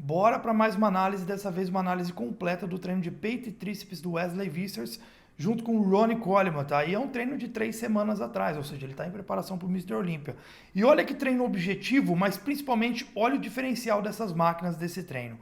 Bora para mais uma análise, dessa vez uma análise completa do treino de peito e tríceps do Wesley Vissers, junto com o Ronnie Coleman, tá? E é um treino de 3 semanas atrás, ou seja, ele está em preparação para o Mr. Olympia. E olha que treino objetivo, mas principalmente olha o diferencial dessas máquinas desse treino.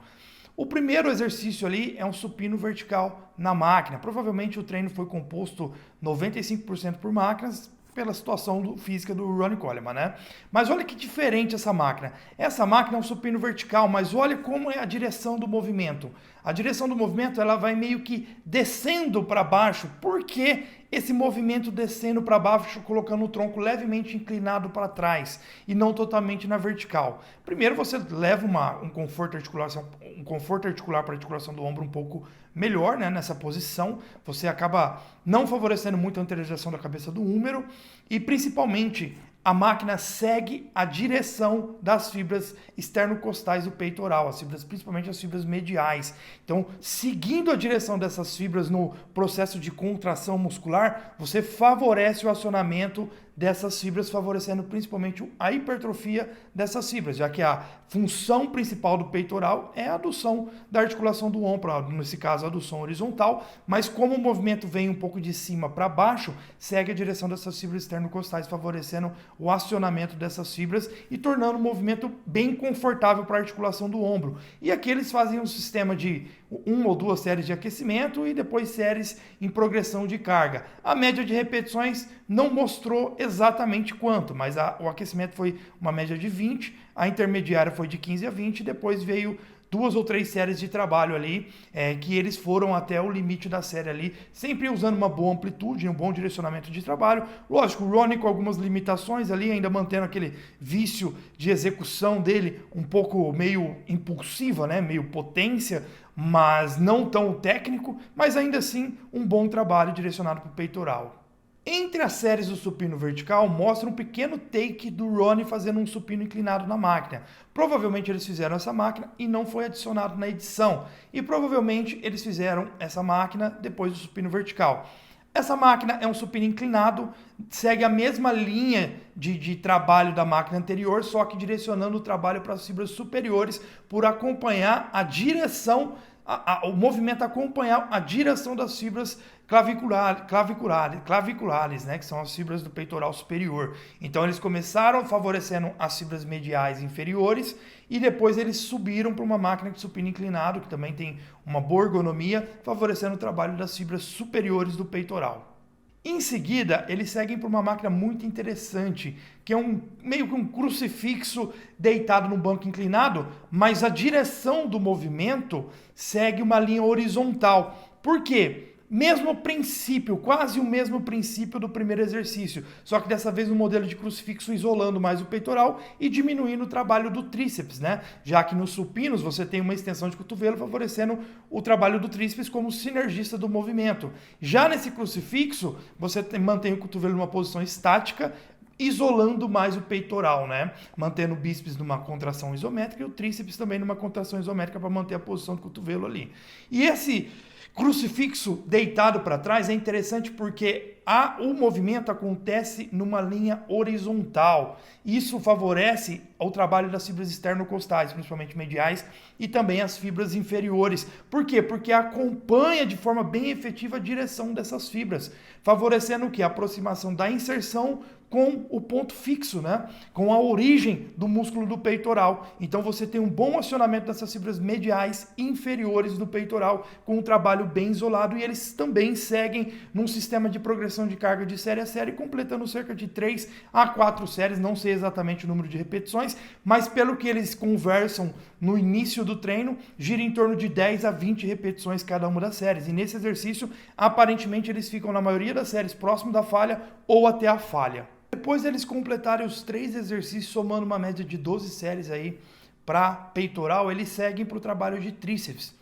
O primeiro exercício ali é um supino vertical na máquina. Provavelmente o treino foi composto 95% por máquinas, pela situação física do Ronnie Coleman, né? Mas olha que diferente essa máquina. Essa máquina é um supino vertical, mas olha como é a direção do movimento. A direção do movimento, ela vai meio que descendo para baixo. Por que esse movimento descendo para baixo, colocando o tronco levemente inclinado para trás e não totalmente na vertical? Primeiro, você leva um conforto articular para a articulação do ombro um pouco melhor, né, nessa posição. Você acaba não favorecendo muito a anteriorização da cabeça do húmero e, principalmente, a máquina segue a direção das fibras externocostais do peitoral, principalmente as fibras mediais. Então, seguindo a direção dessas fibras no processo de contração muscular, você favorece o acionamento dessas fibras, favorecendo principalmente a hipertrofia dessas fibras, já que a função principal do peitoral é a adução da articulação do ombro, nesse caso a adução horizontal, mas como o movimento vem um pouco de cima para baixo, segue a direção dessas fibras externocostais, favorecendo o acionamento dessas fibras e tornando o movimento bem confortável para a articulação do ombro. E aqui eles fazem um sistema de 1 ou 2 séries de aquecimento e depois séries em progressão de carga. A média de repetições não mostrou exatamente quanto, mas o aquecimento foi uma média de 20, a intermediária foi de 15 a 20, depois veio 2 ou 3 séries de trabalho ali, que eles foram até o limite da série ali, sempre usando uma boa amplitude, um bom direcionamento de trabalho. Lógico, o Ronnie com algumas limitações ali, ainda mantendo aquele vício de execução dele um pouco meio impulsiva, né? Meio potência, mas não tão técnico, mas ainda assim um bom trabalho direcionado para o peitoral. Entre as séries do supino vertical, mostra um pequeno take do Ronnie fazendo um supino inclinado na máquina. Provavelmente eles fizeram essa máquina e não foi adicionado na edição. E provavelmente eles fizeram essa máquina depois do supino vertical. Essa máquina é um supino inclinado, segue a mesma linha de trabalho da máquina anterior, só que direcionando o trabalho para as fibras superiores por acompanhar a direção, o movimento acompanhar a direção das fibras claviculares, né, que são as fibras do peitoral superior. Então eles começaram favorecendo as fibras mediais inferiores e depois eles subiram para uma máquina de supino inclinado, que também tem uma boa ergonomia, favorecendo o trabalho das fibras superiores do peitoral. Em seguida, eles seguem para uma máquina muito interessante, que é meio que um crucifixo deitado no banco inclinado, mas a direção do movimento segue uma linha horizontal. Por quê? Mesmo princípio, quase o mesmo princípio do primeiro exercício, só que dessa vez um modelo de crucifixo isolando mais o peitoral e diminuindo o trabalho do tríceps, né? Já que nos supinos você tem uma extensão de cotovelo favorecendo o trabalho do tríceps como sinergista do movimento. Já nesse crucifixo, você mantém o cotovelo numa posição estática, isolando mais o peitoral, né? Mantendo o bíceps numa contração isométrica e o tríceps também numa contração isométrica para manter a posição do cotovelo ali. E esse crucifixo deitado para trás é interessante porque o movimento acontece numa linha horizontal. Isso favorece o trabalho das fibras externocostais, principalmente mediais, e também as fibras inferiores. Por quê? Porque acompanha de forma bem efetiva a direção dessas fibras, favorecendo o quê? A aproximação da inserção com o ponto fixo, né? Com a origem do músculo do peitoral. Então você tem um bom acionamento dessas fibras mediais inferiores do peitoral, com um trabalho bem isolado, e eles também seguem num sistema de progressão de carga de série a série, completando cerca de 3 a 4 séries, não sei exatamente o número de repetições, mas pelo que eles conversam no início do treino, gira em torno de 10 a 20 repetições cada uma das séries. E nesse exercício, aparentemente eles ficam na maioria das séries próximo da falha ou até a falha. Depois eles completarem os 3 exercícios, somando uma média de 12 séries aí para peitoral, eles seguem para o trabalho de tríceps.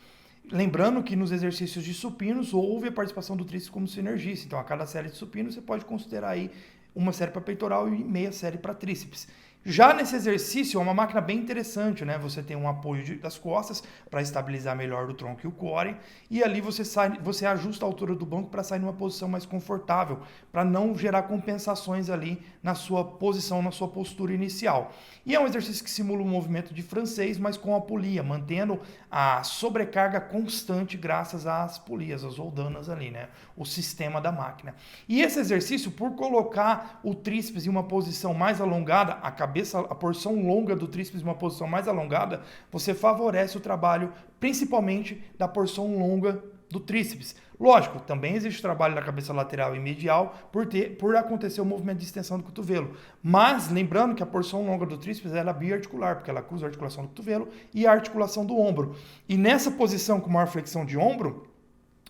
Lembrando que nos exercícios de supinos houve a participação do tríceps como sinergista. Então, a cada série de supino você pode considerar aí uma série para peitoral e meia série para tríceps. Já nesse exercício, é uma máquina bem interessante, né? Você tem um apoio das costas para estabilizar melhor o tronco e o core, e ali você ajusta a altura do banco para sair numa posição mais confortável, para não gerar compensações ali na sua posição, na sua postura inicial. E é um exercício que simula um movimento de francês, mas com a polia, mantendo a sobrecarga constante graças às polias, às roldanas ali, né? O sistema da máquina. E esse exercício, por colocar o tríceps em uma posição mais alongada, a porção longa do tríceps em uma posição mais alongada, você favorece o trabalho, principalmente da porção longa do tríceps. Lógico, também existe o trabalho da cabeça lateral e medial por acontecer o movimento de extensão do cotovelo. Mas lembrando que a porção longa do tríceps ela é biarticular, porque ela cruza a articulação do cotovelo e a articulação do ombro. E nessa posição com maior flexão de ombro,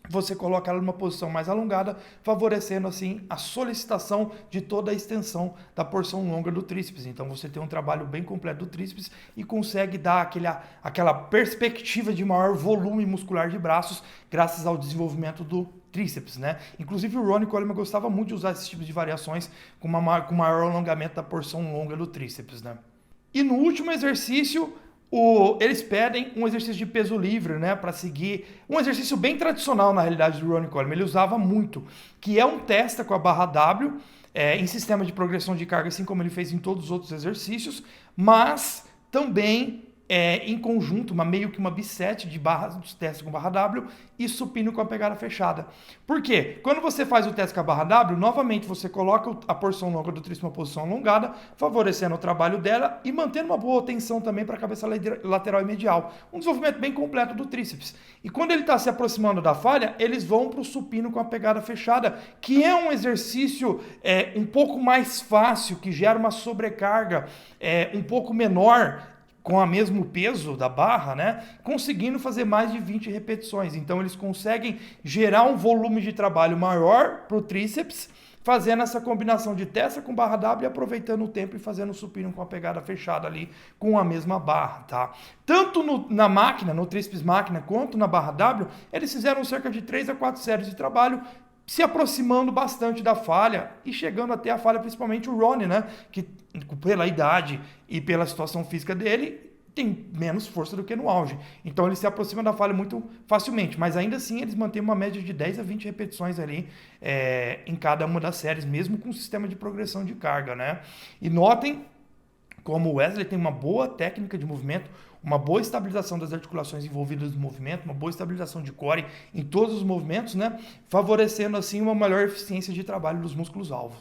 você coloca ela numa posição mais alongada, favorecendo assim a solicitação de toda a extensão da porção longa do tríceps. Então você tem um trabalho bem completo do tríceps e consegue dar aquela perspectiva de maior volume muscular de braços graças ao desenvolvimento do tríceps, né? Inclusive o Ronnie Coleman gostava muito de usar esse tipo de variações com maior alongamento da porção longa do tríceps, né? E no último exercício, eles pedem um exercício de peso livre, né, para seguir um exercício bem tradicional na realidade do Ronnie Coleman. Ele usava muito, que é um testa com a barra W em sistema de progressão de carga, assim como ele fez em todos os outros exercícios, mas também em conjunto, meio que uma bisete de teste com barra W e supino com a pegada fechada. Por quê? Quando você faz o teste com a barra W, novamente você coloca a porção longa do tríceps numa posição alongada, favorecendo o trabalho dela e mantendo uma boa tensão também para a cabeça lateral e medial. Um desenvolvimento bem completo do tríceps. E quando ele está se aproximando da falha, eles vão para o supino com a pegada fechada, que é um exercício um pouco mais fácil, que gera uma sobrecarga um pouco menor, com o mesmo peso da barra, né, conseguindo fazer mais de 20 repetições. Então eles conseguem gerar um volume de trabalho maior para o tríceps, fazendo essa combinação de testa com barra W e aproveitando o tempo e fazendo o supino com a pegada fechada ali com a mesma barra, tá? Tanto na máquina, no tríceps máquina, quanto na barra W, eles fizeram cerca de 3 a 4 séries de trabalho, se aproximando bastante da falha e chegando até a falha, principalmente o Ronnie, né, que pela idade e pela situação física dele, tem menos força do que no auge. Então ele se aproxima da falha muito facilmente, mas ainda assim eles mantêm uma média de 10 a 20 repetições ali em cada uma das séries, mesmo com o sistema de progressão de carga, né? E notem como o Wesley tem uma boa técnica de movimento, uma boa estabilização das articulações envolvidas no movimento, uma boa estabilização de core em todos os movimentos, né? Favorecendo assim uma melhor eficiência de trabalho dos músculos-alvo.